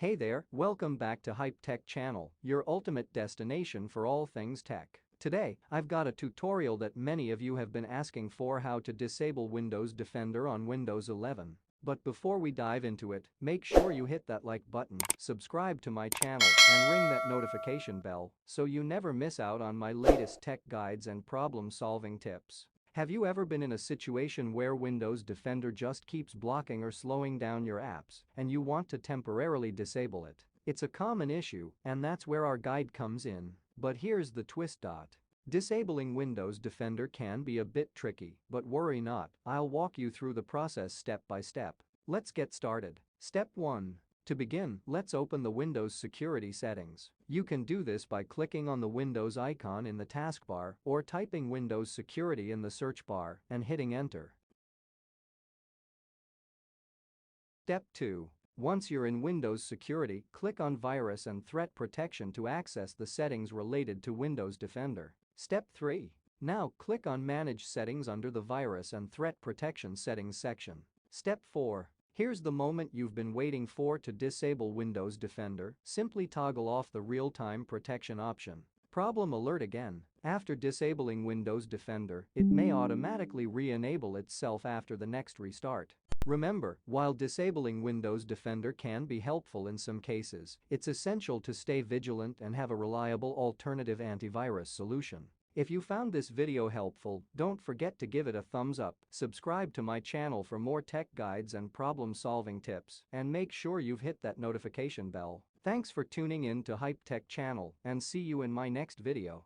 Hey there, welcome back to Hyp-Tech channel, your ultimate destination for all things tech. Today, I've got a tutorial that many of you have been asking for: how to disable Windows Defender on Windows 11. But before we dive into it, make sure you hit that like button, subscribe to my channel, and ring that notification bell so you never miss out on my latest tech guides and problem-solving tips. Have you ever been in a situation where Windows Defender just keeps blocking or slowing down your apps and you want to temporarily disable it? It's a common issue, and that's where our guide comes in. But here's the twist. Disabling Windows Defender can be a bit tricky, but worry not, I'll walk you through the process step by step. Let's get started. Step 1. To begin, let's open the Windows Security settings. You can do this by clicking on the Windows icon in the taskbar or typing Windows Security in the search bar and hitting enter. Step 2. Once you're in Windows Security, click on Virus and Threat Protection to access the settings related to Windows Defender. Step 3. Now click on Manage Settings under the Virus and Threat Protection Settings section. Step 4. Here's the moment you've been waiting for to disable Windows Defender. Simply toggle off the real-time protection option. Problem alert again. After disabling Windows Defender, it may automatically re-enable itself after the next restart. Remember, while disabling Windows Defender can be helpful in some cases, it's essential to stay vigilant and have a reliable alternative antivirus solution. If you found this video helpful, don't forget to give it a thumbs up, subscribe to my channel for more tech guides and problem-solving tips, and make sure you've hit that notification bell. Thanks for tuning in to Hyp-Tech channel, and see you in my next video.